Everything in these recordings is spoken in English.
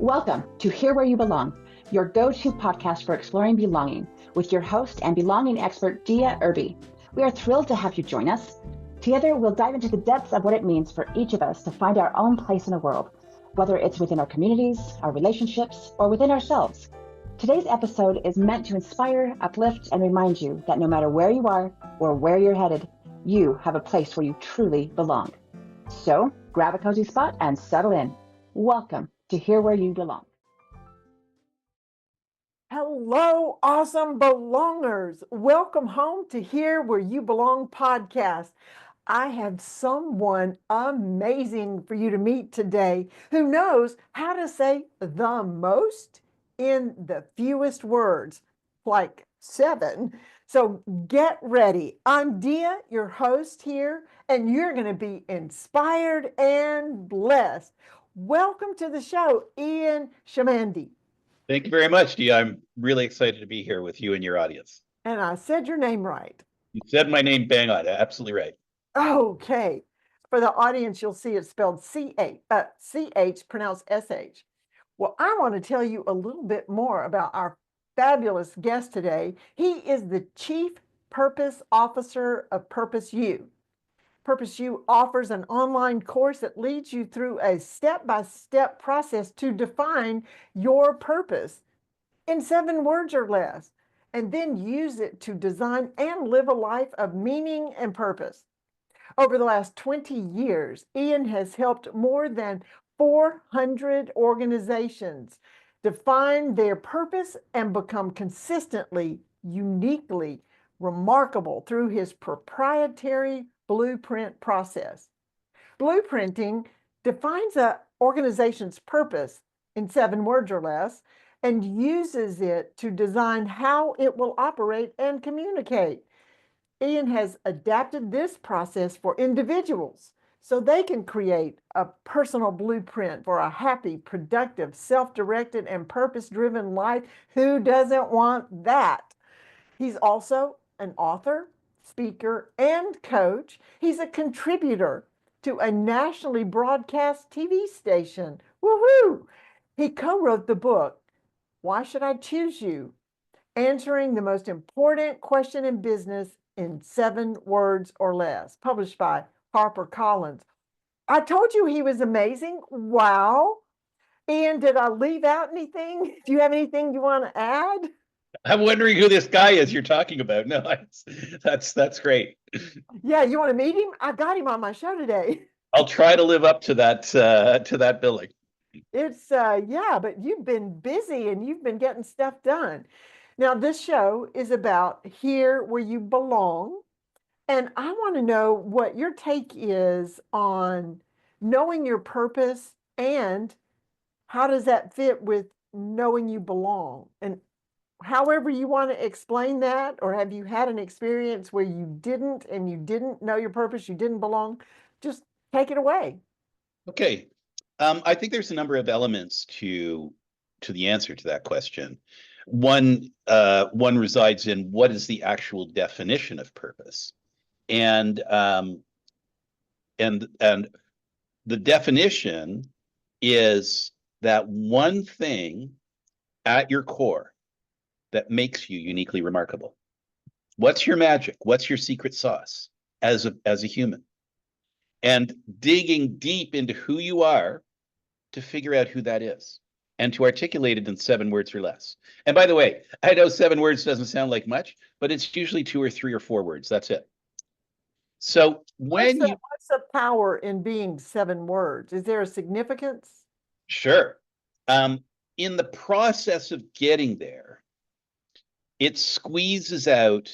Welcome to Here Where You Belong, your go-to podcast for exploring belonging, with your host and belonging expert, Dia Irby. We are thrilled to have you join us. Together, we'll dive into the depths of what it means for each of us to find our own place in the world, whether it's within our communities, our relationships, or within ourselves. Today's episode is meant to inspire, uplift, and remind you that no matter where you are or where you're headed, you have a place where you truly belong. So grab a cozy spot and settle in. Welcome to Here Where You Belong. Hello, awesome belongers. Welcome home to Here Where You Belong podcast. I have someone amazing for you to meet today who knows how to say the most in the fewest words, like 7. So get ready. I'm Dia, your host here, and you're going to be inspired and blessed. Welcome to the show, Ian Chamandy. Thank you very much, Dee. I'm really excited to be here with you and your audience. And I said your name right. You said my name bang on, absolutely right. Okay. For the audience, you'll see it's spelled C-H, pronounced S-H. Well, I want to tell you a little bit more about our fabulous guest today. He is the Chief Purpose Officer of Purpose U. Purpose U offers an online course that leads you through a step-by-step process to define your purpose in 7 words or less, and then use it to design and live a life of meaning and purpose. Over the last 20 years, Ian has helped more than 400 organizations define their purpose and become consistently, uniquely remarkable through his proprietary blueprint process. Blueprinting defines an organization's purpose in 7 words or less and uses it to design how it will operate and communicate. Ian has adapted this process for individuals so they can create a personal blueprint for a happy, productive, self-directed, and purpose-driven life. Who doesn't want that? He's also an author, speaker, and coach. He's a contributor to a nationally broadcast TV station. Woohoo! He co-wrote the book, Why Should I Choose You? Answering the most important question in business in 7 words or less, published by HarperCollins. I told you he was amazing. Wow. Ian, did I leave out anything? Do you have anything you want to add? I'm wondering who this guy is you're talking about. No, that's great. Yeah, you want to meet him? I got him on my show today. I'll try to live up to that billing. It's yeah, but you've been busy and you've been getting stuff done. Now, this show is about here where you belong. And I want to know what your take is on knowing your purpose and how does that fit with knowing you belong? And however you want to explain that, or have you had an experience where you didn't know your purpose, you didn't belong? Just take it away. Okay. I think there's a number of elements to the answer to that question. One resides in what is the actual definition of purpose, and the definition is that one thing at your core that makes you uniquely remarkable. What's your magic? What's your secret sauce as a human? And digging deep into who you are to figure out who that is and to articulate it in 7 words or less. And by the way, I know 7 words doesn't sound like much, but it's usually 2 or 3 or 4 words. That's it. So what's the power in being 7 words? Is there a significance? Sure. In the process of getting there, it squeezes out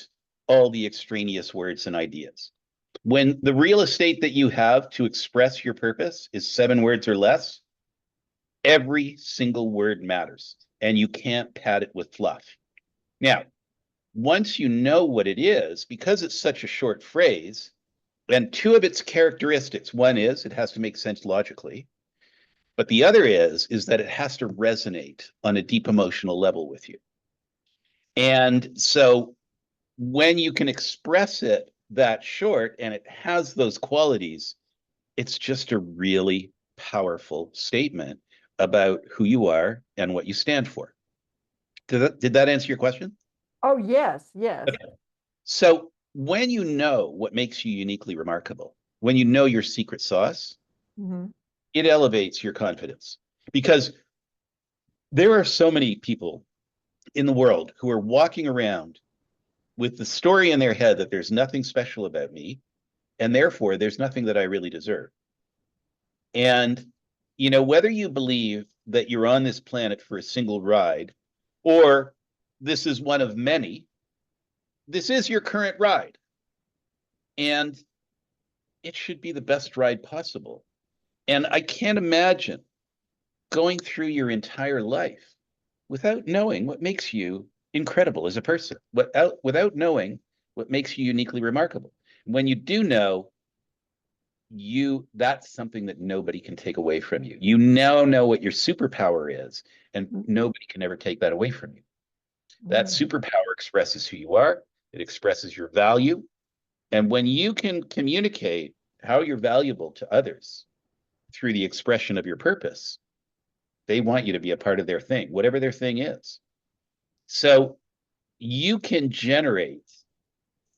all the extraneous words and ideas. When the real estate that you have to express your purpose is 7 words or less, every single word matters, and you can't pad it with fluff. Now, once you know what it is, because it's such a short phrase, and 2 of its characteristics, one is it has to make sense logically, but the other is that it has to resonate on a deep emotional level with you. And so when you can express it that short and it has those qualities, it's just a really powerful statement about who you are and what you stand for. Did that answer your question? Oh, yes, yes. Okay. So when you know what makes you uniquely remarkable, when you know your secret sauce, Mhm. it elevates your confidence, because there are so many people in the world who are walking around with the story in their head that there's nothing special about me, and therefore there's nothing that I really deserve. And, whether you believe that you're on this planet for a single ride, or this is one of many, this is your current ride. And it should be the best ride possible. And I can't imagine going through your entire life without knowing what makes you incredible as a person, without knowing what makes you uniquely remarkable. When you do know, that's something that nobody can take away from you. You now know what your superpower is, and nobody can ever take that away from you. That superpower expresses who you are, it expresses your value. And when you can communicate how you're valuable to others through the expression of your purpose, they want you to be a part of their thing, whatever their thing is. So you can generate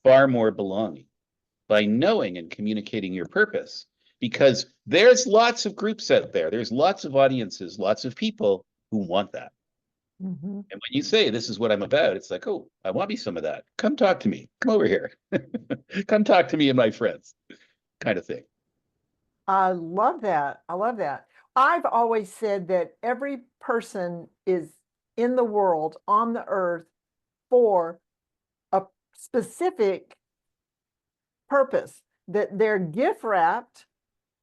far more belonging by knowing and communicating your purpose, because there's lots of groups out there. There's lots of audiences, lots of people who want that. Mm-hmm. And when you say, this is what I'm about, it's like, oh, I want me some of that. Come talk to me. Come over here. Come talk to me and my friends, kind of thing. I love that. I love that. I've always said that every person is in the world, on the earth, for a specific purpose, that they're gift wrapped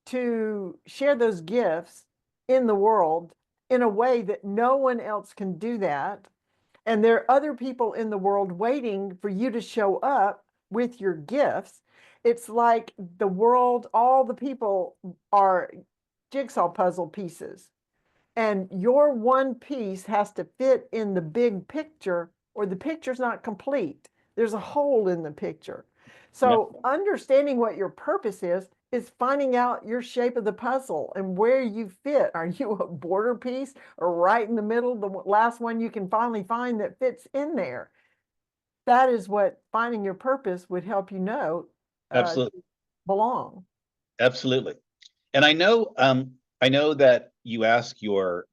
to share those gifts in the world in a way that no one else can do that. And there are other people in the world waiting for you to show up with your gifts. It's like the world, all the people are jigsaw puzzle pieces. And your one piece has to fit in the big picture, or the picture's not complete. There's a hole in the picture. So understanding what your purpose is finding out your shape of the puzzle and where you fit. Are you a border piece, or right in the middle, the last one you can finally find that fits in there? That is what finding your purpose would help you know. Absolutely. Belong. Absolutely. And I know that you ask your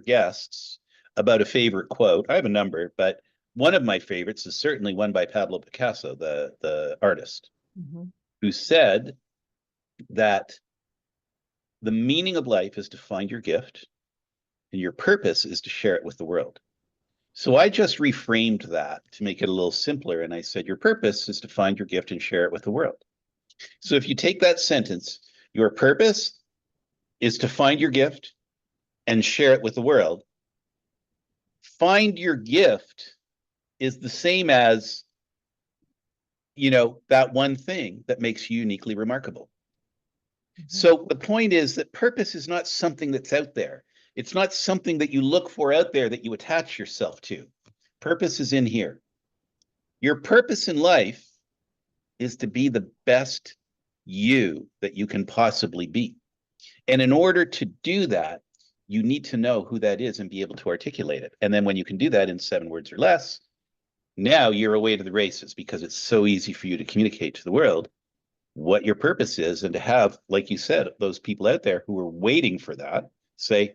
guests about a favorite quote. I have a number, but one of my favorites is certainly one by Pablo Picasso, the artist, who said that the meaning of life is to find your gift, and your purpose is to share it with the world. So I just reframed that to make it a little simpler, and I said, your purpose is to find your gift and share it with the world. So if you take that sentence, your purpose is to find your gift and share it with the world. Find your gift is the same as, that one thing that makes you uniquely remarkable. So the point is that purpose is not something that's out there. It's not something that you look for out there that you attach yourself to. Purpose is in here. Your purpose in life is to be the best you that you can possibly be. And in order to do that, you need to know who that is and be able to articulate it. And then when you can do that in 7 words or less, now you're away to the races, because it's so easy for you to communicate to the world what your purpose is, and to have, like you said, those people out there who are waiting for that say,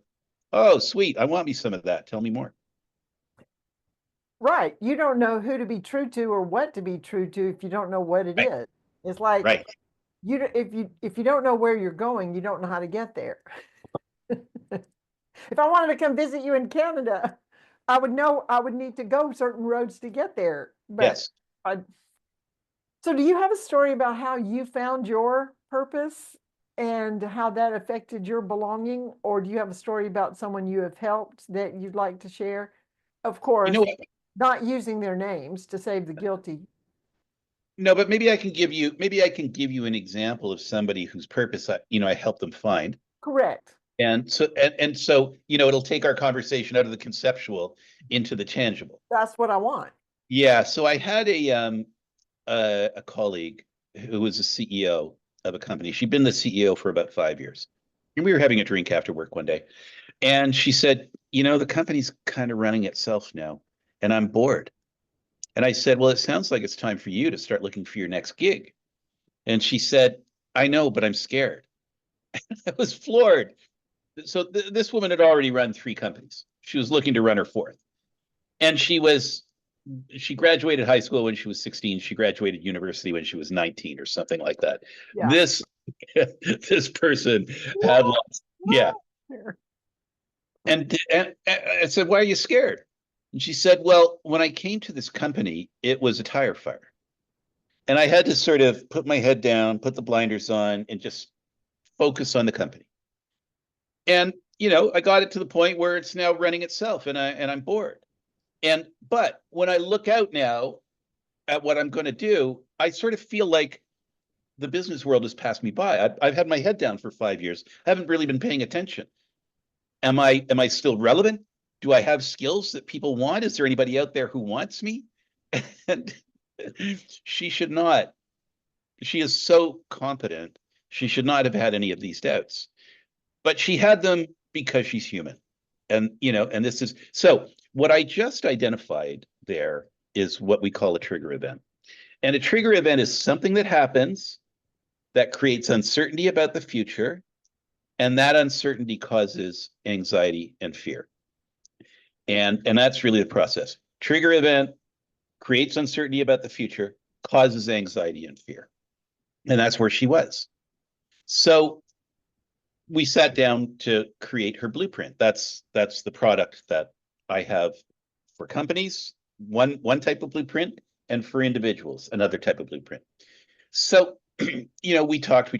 oh, sweet, I want me some of that. Tell me more. Right. You don't know who to be true to or what to be true to if you don't know what it is. It's like, right. If you don't know where you're going, you don't know how to get there. If I wanted to come visit you in Canada, I would know I would need to go certain roads to get there. But Yes. So do you have a story about how you found your purpose and how that affected your belonging? Or do you have a story about someone you have helped that you'd like to share? Of course, not using their names to save the guilty. No, but maybe I can give you an example of somebody whose purpose I helped them find. Correct. And so it'll take our conversation out of the conceptual into the tangible. That's what I want. Yeah. So I had a colleague who was a CEO of a company. She'd been the CEO for about 5 years. And we were having a drink after work one day. And she said, the company's kind of running itself now, and I'm bored. And I said, well, it sounds like it's time for you to start looking for your next gig. And she said, I know, but I'm scared. I was floored. So this woman had already run 3 companies. She was looking to run her 4th. And she graduated high school when she was 16. She graduated university when she was 19 or something like that. Yeah. This person had lots. Yeah. And I said, why are you scared? And she said, well, when I came to this company, it was a tire fire. And I had to sort of put my head down, put the blinders on, and just focus on the company. And, I got it to the point where it's now running itself, and I'm bored. But when I look out now at what I'm going to do, I sort of feel like the business world has passed me by. I've had my head down for 5 years. I haven't really been paying attention. Am I still relevant? Do I have skills that people want? Is there anybody out there who wants me? And she should not. She is so competent. She should not have had any of these doubts. But she had them because she's human. And, and this is so what I just identified there is what we call a trigger event. And a trigger event is something that happens that creates uncertainty about the future. And that uncertainty causes anxiety and fear. And that's really the process. Trigger event creates uncertainty about the future, causes anxiety and fear. And that's where she was. So we sat down to create her blueprint. That's the product that I have for companies, one type of blueprint, and for individuals, another type of blueprint. So, we talked.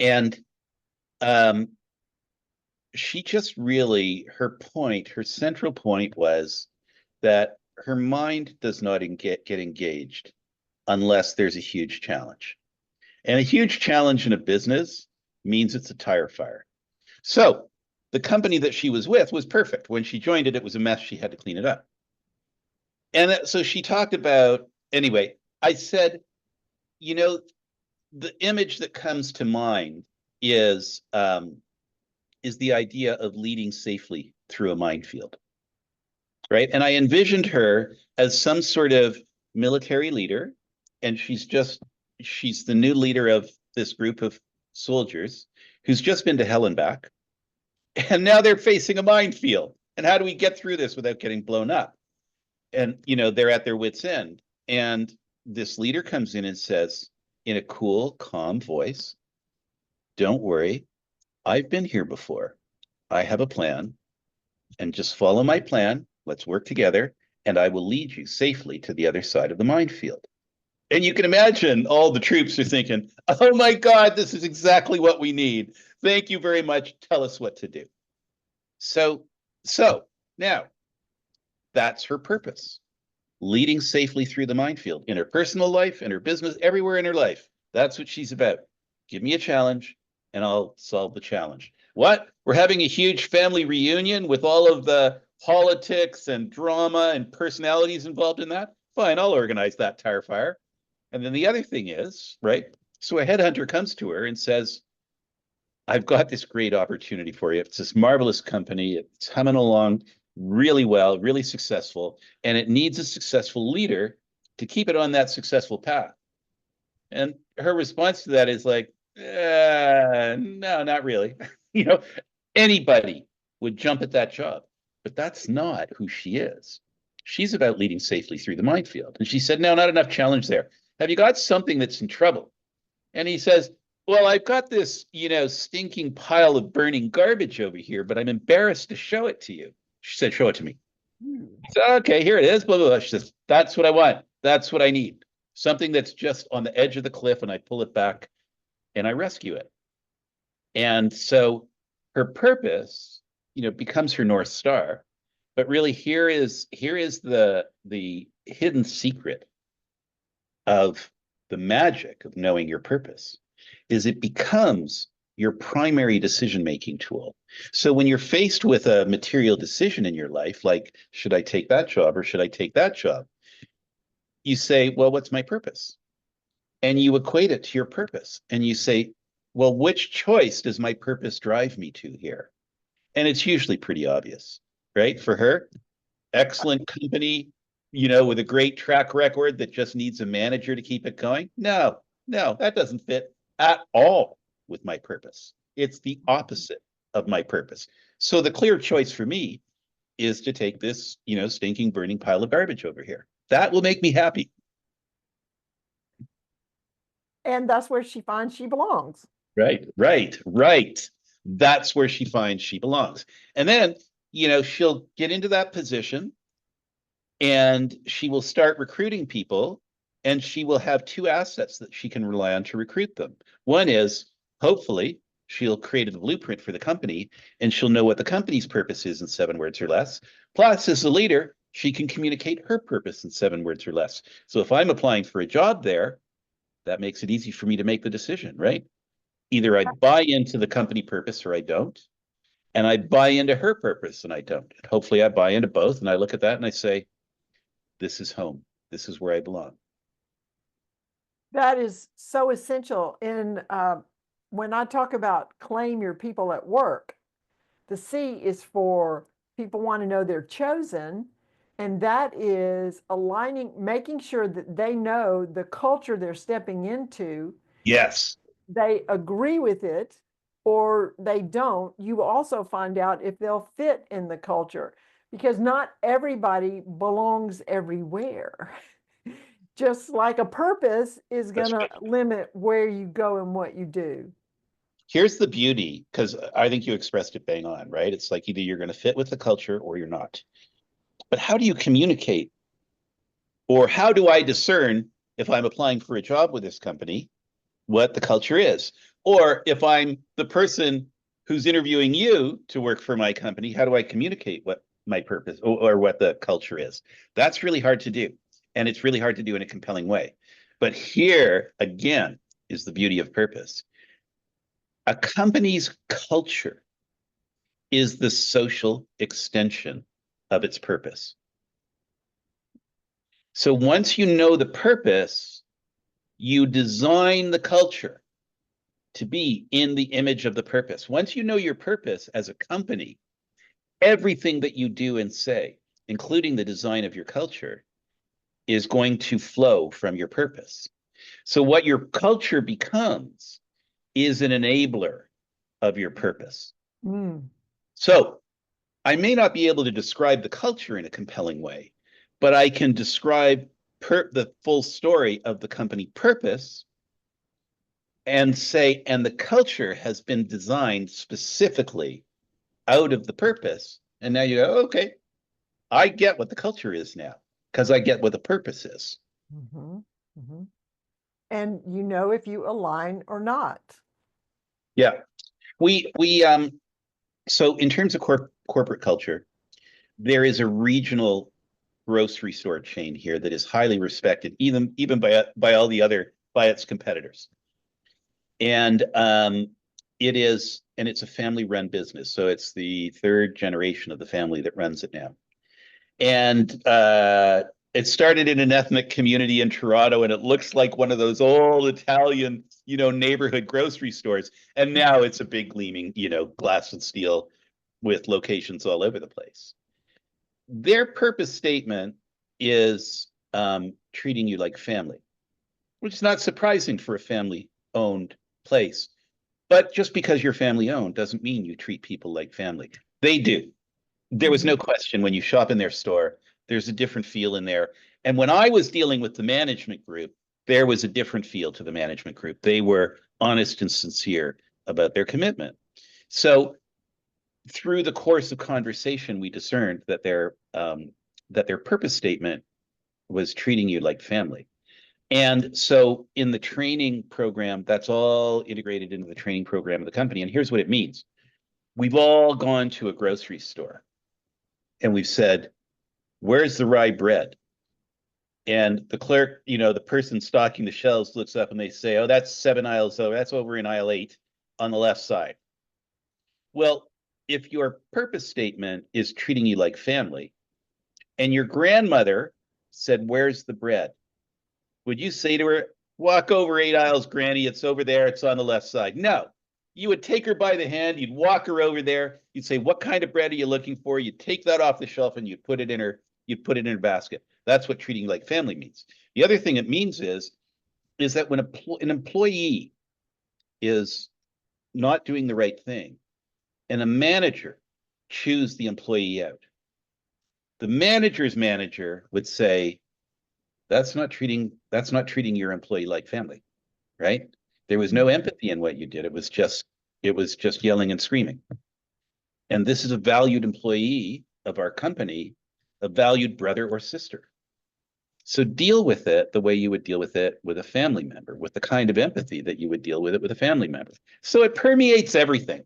And she just really, her central point was that her mind does not get engaged unless there's a huge challenge. And a huge challenge in a business means it's a tire fire. So the company that she was with was perfect. When she joined it, it was a mess. She had to clean it up. And so she talked about, anyway, I said, the image that comes to mind is the idea of leading safely through a minefield, right? And I envisioned her as some sort of military leader, and she's the new leader of this group of soldiers who's just been to hell and back, and now they're facing a minefield. And how do we get through this without getting blown up? And, they're at their wits' end. And this leader comes in and says, in a cool, calm voice, don't worry, I've been here before. I have a plan, and just follow my plan. Let's work together, and I will lead you safely to the other side of the minefield. And you can imagine all the troops are thinking, oh my God, this is exactly what we need. Thank you very much. Tell us what to do. So now that's her purpose, leading safely through the minefield in her personal life, in her business, everywhere in her life. That's what she's about. Give me a challenge and I'll solve the challenge. What? We're having a huge family reunion with all of the politics and drama and personalities involved in that? Fine, I'll organize that tire fire. And then the other thing is, right? So a headhunter comes to her and says, I've got this great opportunity for you. It's this marvelous company. It's humming along really well, really successful, and it needs a successful leader to keep it on that successful path. And her response to that is like, no, not really. Anybody would jump at that job, but that's not who she is. She's about leading safely through the minefield. And she said, no, not enough challenge there. Have you got something that's in trouble? And he says, well, I've got this, stinking pile of burning garbage over here, but I'm embarrassed to show it to you. She said, show it to me. So, okay, here it is, blah, blah, blah. She says, that's what I want. That's what I need. Something that's just on the edge of the cliff, and I pull it back and I rescue it. And so her purpose, becomes her North Star. But really, here is the hidden secret of the magic of knowing your purpose, is it becomes your primary decision-making tool. So when you're faced with a material decision in your life, like, should I take that job or should I take that job? You say, well, what's my purpose? And you equate it to your purpose. And you say, well, which choice does my purpose drive me to here? And it's usually pretty obvious, right? For her, excellent company, with a great track record that just needs a manager to keep it going. No, that doesn't fit at all with my purpose. It's the opposite of my purpose. So the clear choice for me is to take this, stinking, burning pile of garbage over here. That will make me happy. And that's where she finds she belongs. Right. That's where she finds she belongs. And then, she'll get into that position and she will start recruiting people, and she will have two assets that she can rely on to recruit them. One is, hopefully, she'll create a blueprint for the company, and she'll know what the company's purpose is in 7 words or less. Plus, as a leader, she can communicate her purpose in 7 words or less. So if I'm applying for a job there, that makes it easy for me to make the decision, right? Either I buy into the company purpose or I don't. And I buy into her purpose and I don't. And hopefully I buy into both. And I look at that and I say, this is home. This is where I belong. That is so essential. In when I talk about claim your people at work, the C is for people want to know they're chosen. And that is aligning, making sure that they know the culture they're stepping into. Yes. They agree with it or they don't. You also find out if they'll fit in the culture, because not everybody belongs everywhere. Just like a purpose is going to limit where you go and what you do. Here's the beauty, because I think you expressed it bang on, right? It's like either you're going to fit with the culture or you're not. But how do you communicate? Or how do I discern if I'm applying for a job with this company, what the culture is? Or if I'm the person who's interviewing you to work for my company, how do I communicate what my purpose or what the culture is? That's really hard to do. And it's really hard to do in a compelling way. But here, again, is the beauty of purpose. A company's culture is the social extension of its purpose. So once you know the purpose, you design the culture to be in the image of the purpose. Once you know your purpose as a company, everything that you do and say, including the design of your culture, is going to flow from your purpose. So what your culture becomes is an enabler of your purpose. So I may not be able to describe the culture in a compelling way, but I can describe the full story of the company purpose and say, and the culture has been designed specifically out of the purpose. And now you go, okay, I get what the culture is now because I get what the purpose is. And you know if you align or not. Yeah. So in terms of corporate culture, there is a regional grocery store chain here that is highly respected, even by all the other by its competitors. And it's a family-run business, so it's the 3rd generation of the family that runs it now. And it started in an ethnic community in Toronto, and it looks like one of those old Italian, neighborhood grocery stores. And now it's a big gleaming, glass and steel with locations all over the place. Their purpose statement is treating you like family, which is not surprising for a family-owned place. But just because you're family-owned doesn't mean you treat people like family. They do. There was no question when you shop in their store, there's a different feel in there. And when I was dealing with the management group, there was a different feel to the management group. They were honest and sincere about their commitment. So through the course of conversation, we discerned that their purpose statement was treating you like family. And so in the training program, that's all integrated into the training program of the company. And here's what it means. We've all gone to a grocery store and we've said, where's the rye bread? And the clerk, the person stocking the shelves looks up and they say, oh, that's 7 aisles over. That's over in aisle 8 on the left side. Well, if your purpose statement is treating you like family and your grandmother said, where's the bread? Would you say to her, walk over 8 aisles, Granny, it's over there, it's on the left side. No, you would take her by the hand, you'd walk her over there, you'd say, what kind of bread are you looking for? You'd take that off the shelf and you'd put it in her basket. That's what treating like family means. The other thing it means is that when an employee is not doing the right thing and a manager chews the employee out, the manager's manager would say, that's not treating your employee like family, right? There was no empathy in what you did. It was just yelling and screaming. And this is a valued employee of our company, a valued brother or sister. So deal with it the way you would deal with it with a family member, with the kind of empathy that you would deal with it with a family member. So it permeates everything.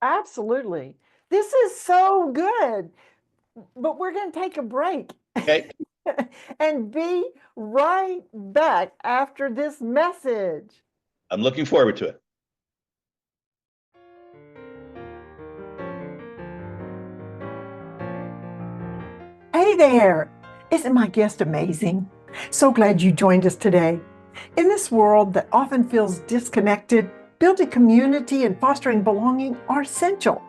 Absolutely. This is so good. But we're going to take a break. Okay. And be right back after this message. I'm looking forward to it. Hey there. Isn't my guest amazing? So glad you joined us today. In this world that often feels disconnected, building community and fostering belonging are essential.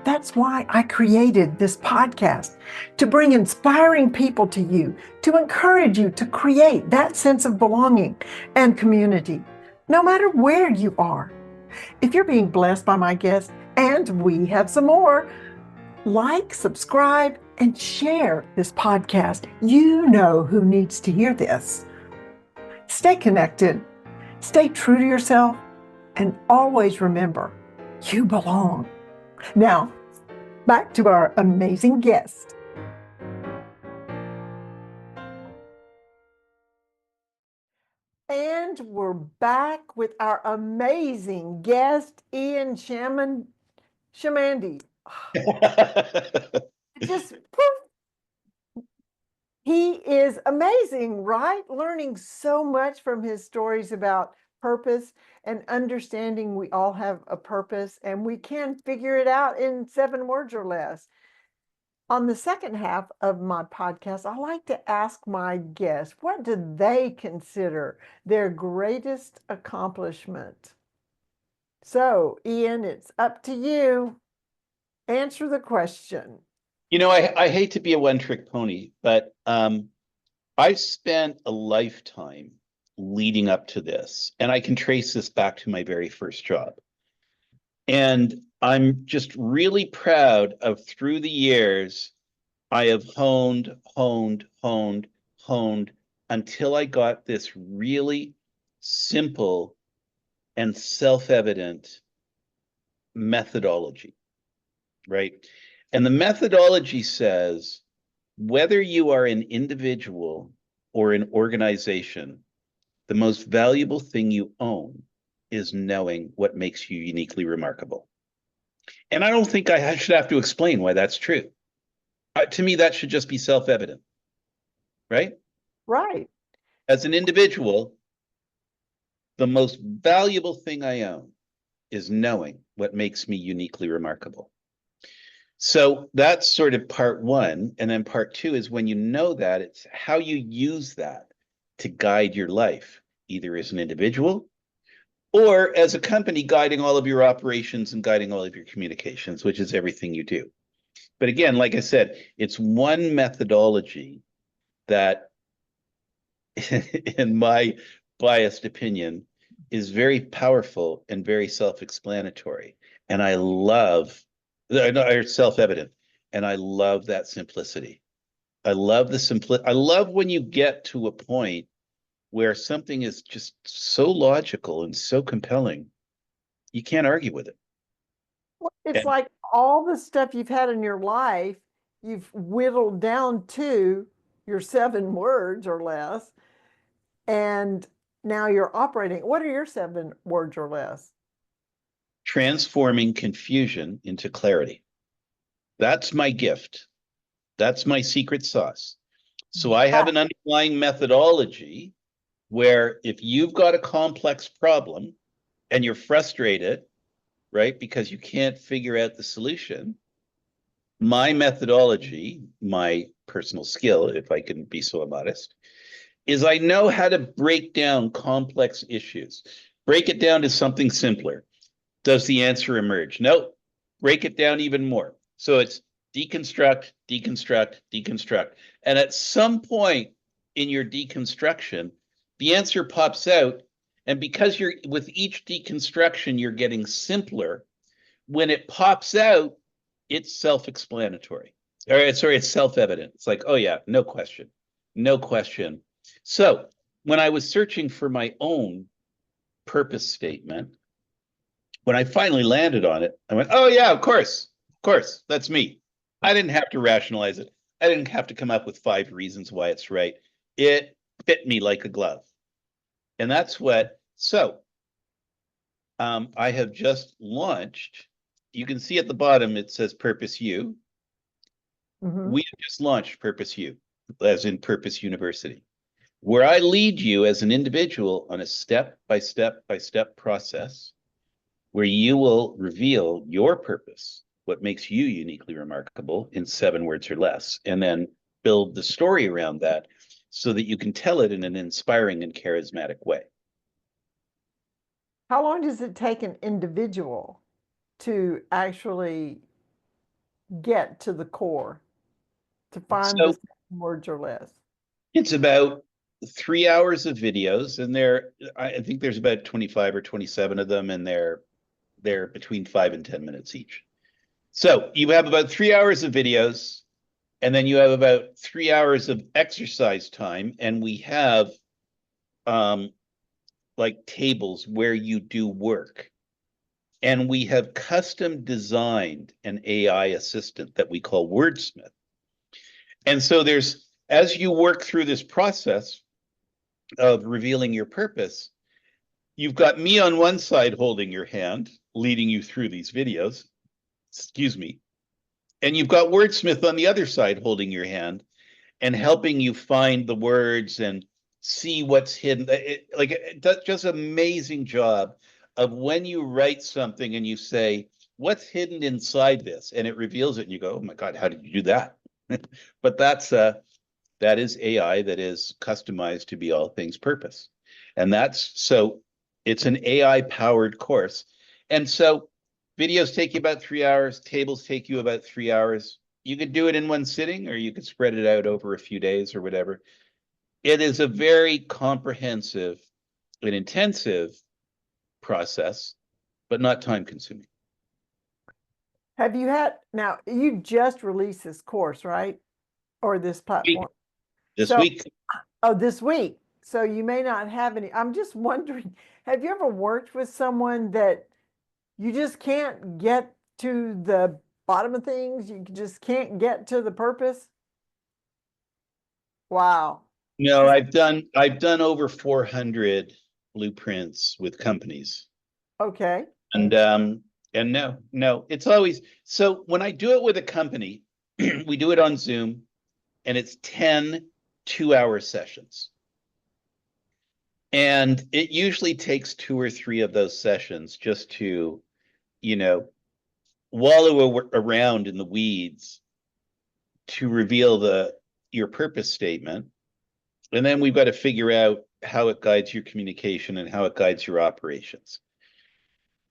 That's why I created this podcast, to bring inspiring people to you, to encourage you to create that sense of belonging and community, no matter where you are. If you're being blessed by my guest, and we have some more, like, subscribe, and share this podcast. You know who needs to hear this. Stay connected, stay true to yourself, and always remember, you belong. Now, back to our amazing guest. And we're back with our amazing guest, Ian Chamandy. Just poof. He is amazing, right? Learning so much from his stories about purpose and understanding we all have a purpose and we can figure it out in 7 words or less. On the second half of my podcast, I like to ask my guests, what do they consider their greatest accomplishment? So, Ian, it's up to you. Answer the question. You know, I hate to be a one-trick pony, but I've spent a lifetime leading up to this, and I can trace this back to my very first job. And I'm just really proud of, through the years, I have honed until I got this really simple and self-evident methodology, right? And the methodology says, whether you are an individual or an organization, the most valuable thing you own is knowing what makes you uniquely remarkable. And I don't think I should have to explain why that's true. To me, that should just be self-evident, right? Right. As an individual, the most valuable thing I own is knowing what makes me uniquely remarkable. So that's sort of part one. And then part two is, when you know that, it's how you use that to guide your life, either as an individual or as a company, guiding all of your operations and guiding all of your communications, which is everything you do. But again, like I said, it's one methodology that, in my biased opinion, is very powerful and very self-explanatory. And I love, it's self-evident, and I love that simplicity. I love I love when you get to a point where something is just so logical and so compelling, you can't argue with it. It's And like all the stuff you've had in your life, you've whittled down to your 7 words or less, and now you're operating. What are your 7 words or less? transforming confusion into clarity. That's my gift. That's my secret sauce. So I have an underlying methodology where, if you've got a complex problem and you're frustrated, right, because you can't figure out the solution, my methodology, my personal skill, if I can be so modest, is I know how to break down complex issues. Break it down to something simpler. Does the answer emerge? No. Break it down even more. So it's deconstruct, deconstruct, deconstruct. And at some point in your deconstruction, the answer pops out. And because you're with each deconstruction, you're getting simpler. When it pops out, it's self-explanatory. Or sorry, it's self-evident. It's like, oh yeah, no question. No question. So when I was searching for my own purpose statement, when I finally landed on it, I went, oh yeah, of course, that's me. I didn't have to rationalize it. I didn't have to come up with 5 reasons why it's right. It fit me like a glove. And that's what, so I have just launched, you can see at the bottom, it says Purpose U. We have just launched Purpose U, as in Purpose University, where I lead you as an individual on a step-by-step process where you will reveal your purpose, what makes you uniquely remarkable, in 7 words or less, and then build the story around that so that you can tell it in an inspiring and charismatic way. How long does it take an individual to actually get to the core, to find the 7 words or less? It's about 3 hours of videos, and I think there's about 25 or 27 of them, and they're between 5 and 10 minutes each. So you have about 3 hours of videos, and then you have about 3 hours of exercise time, and we have like tables where you do work. And we have custom designed an AI assistant that we call Wordsmith. And so as you work through this process of revealing your purpose, you've got me on one side holding your hand, leading you through these videos, excuse me, and you've got Wordsmith on the other side holding your hand and helping you find the words and see what's hidden. It does just an amazing job of when you write something and you say, what's hidden inside this? And it reveals it and you go, oh my God, how did you do that? But that is AI that is customized to be all things purpose. And so it's an AI powered course. And so videos take you about 3 hours, tables take you about 3 hours. You could do it in one sitting, or you could spread it out over a few days or whatever. It is a very comprehensive and intensive process, but not time consuming. Have you now you just released this course, right? Or this platform? This week. Oh, this week. So you may not have any. I'm just wondering, have you ever worked with someone that you just can't get to the bottom of things? You just can't get to the purpose? Wow. No, I've done over 400 blueprints with companies. Okay. And no, it's always, so when I do it with a company, we do it on Zoom, and it's 10 2-hour sessions. And it usually takes 2 or 3 of those sessions just to, wallow around in the weeds to reveal your purpose statement. And then we've got to figure out how it guides your communication and how it guides your operations.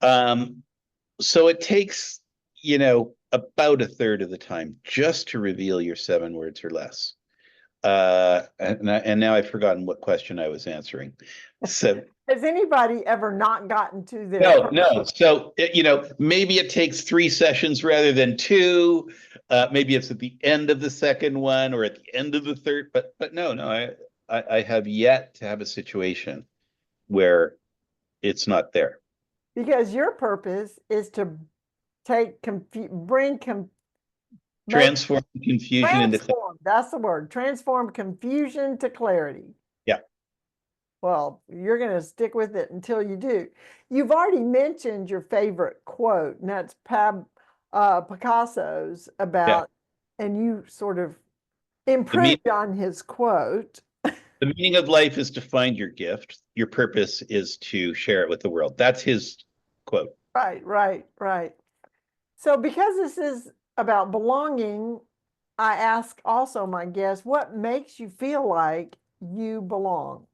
So it takes, about a third of the time just to reveal your 7 words or less. And now I've forgotten what question I was answering. So has anybody ever not gotten to their no. So maybe it takes 3 sessions rather than 2. Maybe it's at the end of the second one or at the end of the third. But no, I have yet to have a situation where it's not there. Because your purpose is to transform confusion into clarity. That's the word. Transform confusion to clarity. Yeah. Well, you're going to stick with it until you do. You've already mentioned your favorite quote, and that's Picasso's about, and you sort of improved on his quote. The meaning of life is to find your gift. Your purpose is to share it with the world. That's his quote. Right. So because this is about belonging, I ask also my guests, what makes you feel like you belong?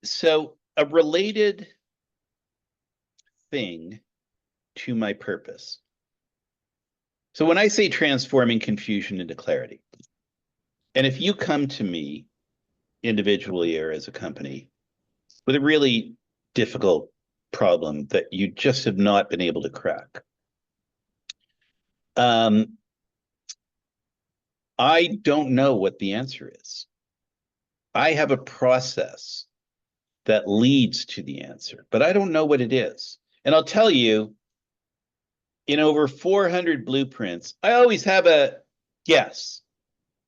So a related thing to my purpose. So when I say transforming confusion into clarity, and if you come to me individually or as a company with a really difficult problem that you just have not been able to crack, I don't know what the answer is. I have a process that leads to the answer, but I don't know what it is. And I'll tell you, in over 400 blueprints, I always have a guess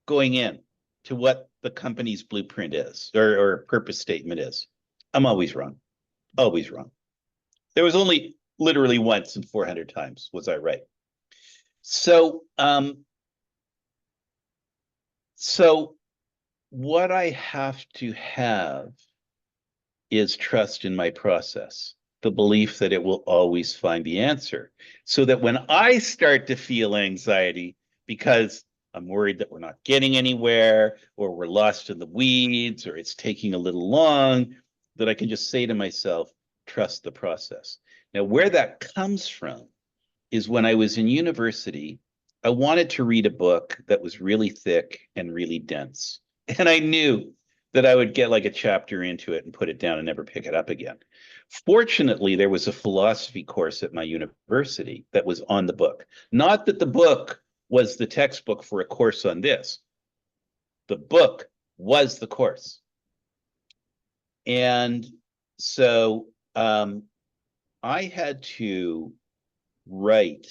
going in to what the company's blueprint is or purpose statement is. I'm always wrong. Always wrong. There was only literally once in 400 times was I right. So what I have to have is trust in my process, the belief that it will always find the answer, so that when I start to feel anxiety because I'm worried that we're not getting anywhere, or we're lost in the weeds, or it's taking a little long, that I can just say to myself, trust the process. Now, where that comes from is when I was in university, I wanted to read a book that was really thick and really dense. And I knew that I would get like a chapter into it and put it down and never pick it up again. Fortunately, there was a philosophy course at my university that was on the book. Not that the book was the textbook for a course on this. The book was the course. And so I had to write.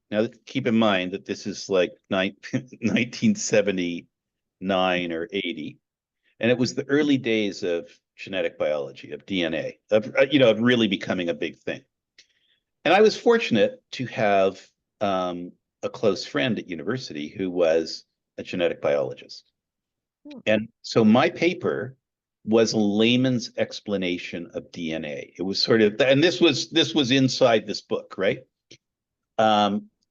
Now, keep in mind that this is like 1979 or 80. And it was the early days of genetic biology, of DNA, of really becoming a big thing. And I was fortunate to have a close friend at university who was a genetic biologist. And so my paper was a layman's explanation of DNA. It was sort of, and this was inside this book, right?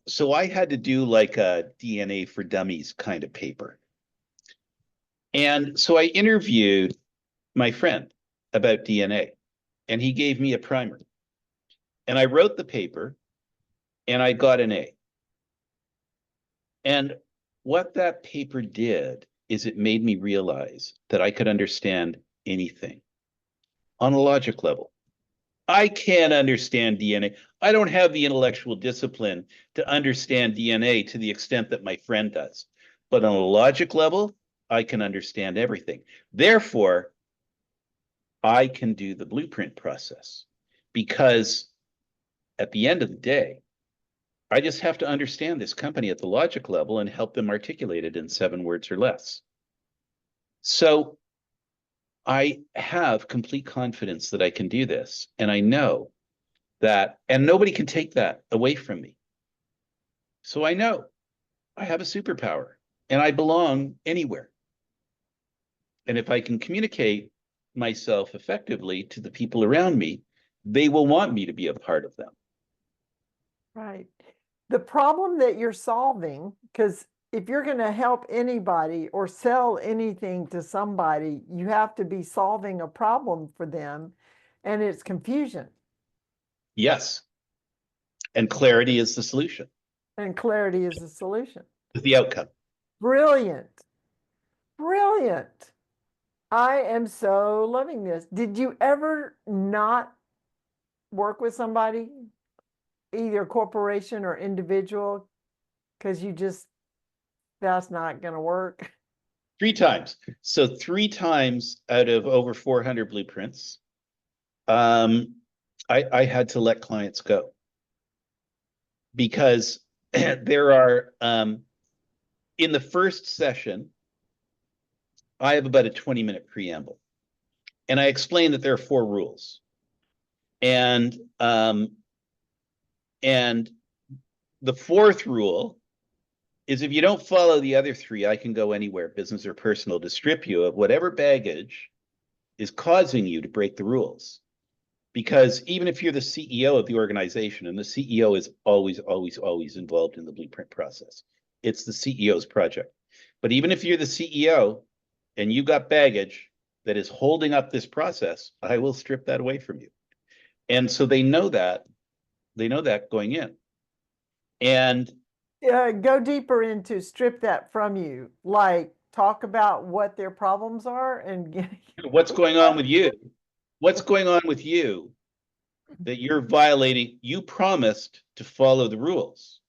So I had to do like a DNA for dummies kind of paper. And so I interviewed my friend about DNA, and he gave me a primer. And I wrote the paper, and I got an A. And what that paper did is it made me realize that I could understand anything on a logic level. I can't understand DNA. I don't have the intellectual discipline to understand DNA to the extent that my friend does. But on a logic level, I can understand everything. Therefore, I can do the blueprint process, because at the end of the day, I just have to understand this company at the logic level and help them articulate it in 7 words or less. So I have complete confidence that I can do this. And I know that, and nobody can take that away from me. So I know I have a superpower and I belong anywhere. And if I can communicate myself effectively to the people around me, they will want me to be a part of them. Right. The problem that you're solving, because if you're going to help anybody or sell anything to somebody, you have to be solving a problem for them, and it's confusion. Yes. And clarity is the solution. And clarity is the solution. The outcome. Brilliant. Brilliant. I am so loving this. Did you ever not work with somebody, either corporation or individual, because you just, that's not going to work? 3 times. So 3 times out of over 400 blueprints, I had to let clients go, because there are, in the first session, I have about a 20-minute preamble, and I explain that there are 4 rules. And the 4th rule is, if you don't follow the other 3, I can go anywhere, business or personal, to strip you of whatever baggage is causing you to break the rules. Because even if you're the CEO of the organization, and the CEO is always, always, always involved in the blueprint process, It's the CEO's project. But even if you're the CEO and you got baggage that is holding up this process, I will strip that away from you. And so they know that going in. And go deeper into strip that from you, like talk about what their problems are and what's going on with you? What's going on with you that you're violating? You promised to follow the rules.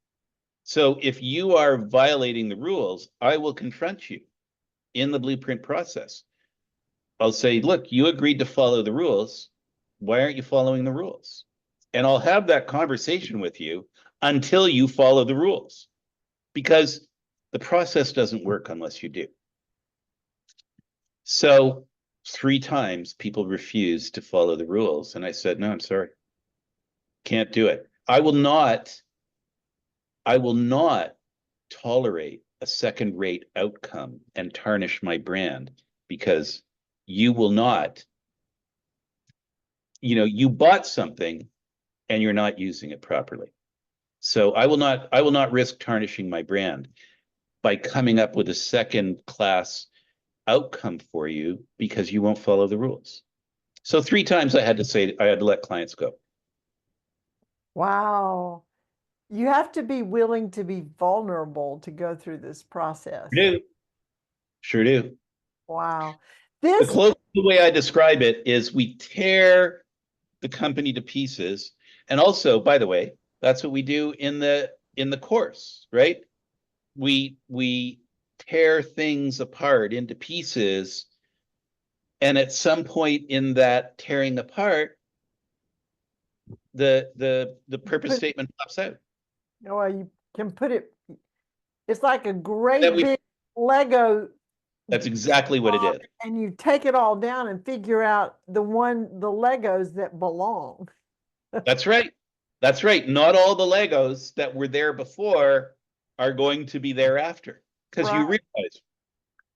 So if you are violating the rules, I will confront you in the blueprint process. I'll say, look, you agreed to follow the rules. Why aren't you following the rules? And I'll have that conversation with you until you follow the rules, because the process doesn't work unless you do. So 3 times people refused to follow the rules. And I said, no, I'm sorry. Can't do it. I will not tolerate a second-rate outcome and tarnish my brand, because you will not, you bought something and you're not using it properly. So I will not risk tarnishing my brand by coming up with a second-class outcome for you because you won't follow the rules. So 3 times I had to let clients go. Wow. You have to be willing to be vulnerable to go through this process. Sure do. Wow. The way I describe it is we tear the company to pieces. And also, by the way, that's what we do in the course, right? We tear things apart into pieces, and at some point in that tearing apart, the purpose statement pops out. No, you can put it. It's like a great big Lego. That's exactly what it is. And you take it all down and figure out the Legos that belong. That's right. That's right. Not all the Legos that were there before are going to be there after, because you realize,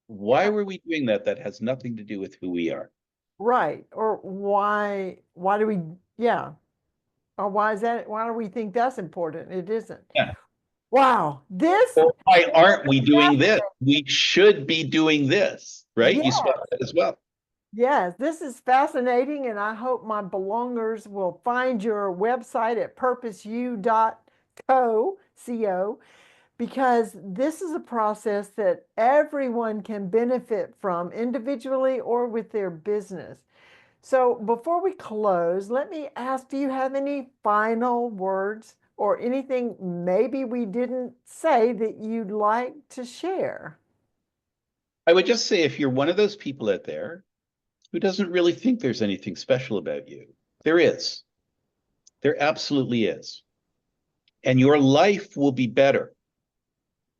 why were we doing that? That has nothing to do with who we are. Right. Or why do we, yeah. Or why do we think that's important? It isn't. Yeah. Wow. Or why aren't we doing this? We should be doing this, right? Yes. You saw that as well. Yes, this is fascinating, and I hope my belongers will find your website at purposeu.co, because this is a process that everyone can benefit from individually or with their business. So before we close, let me ask, do you have any final words or anything maybe we didn't say that you'd like to share? I would just say, if you're one of those people out there who doesn't really think there's anything special about you, there is. There absolutely is. And your life will be better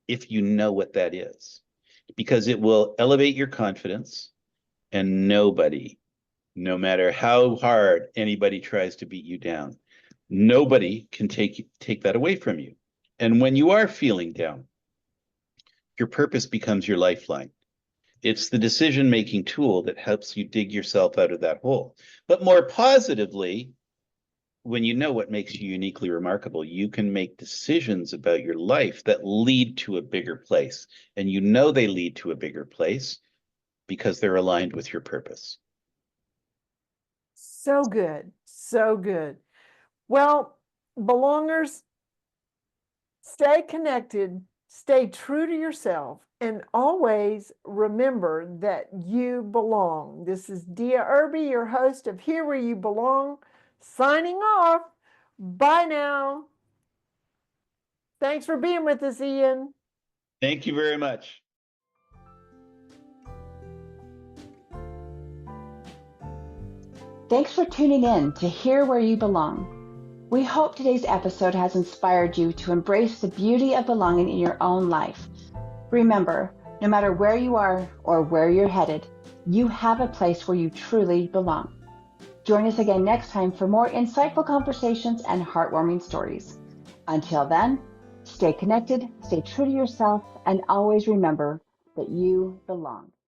if you know what that is, because it will elevate your confidence, and nobody, no matter how hard anybody tries to beat you down, nobody can take that away from you. And when you are feeling down, your purpose becomes your lifeline. It's the decision-making tool that helps you dig yourself out of that hole. But more positively, when you know what makes you uniquely remarkable, you can make decisions about your life that lead to a bigger place. And you know they lead to a bigger place because they're aligned with your purpose. So good. So good. Well, belongers, stay connected, stay true to yourself, and always remember that you belong. This is Dia Irby, your host of Here Where You Belong, signing off. Bye now. Thanks for being with us, Ian. Thank you very much. Thanks for tuning in to Here Where You Belong. We hope today's episode has inspired you to embrace the beauty of belonging in your own life. Remember, no matter where you are or where you're headed, you have a place where you truly belong. Join us again next time for more insightful conversations and heartwarming stories. Until then, stay connected, stay true to yourself, and always remember that you belong.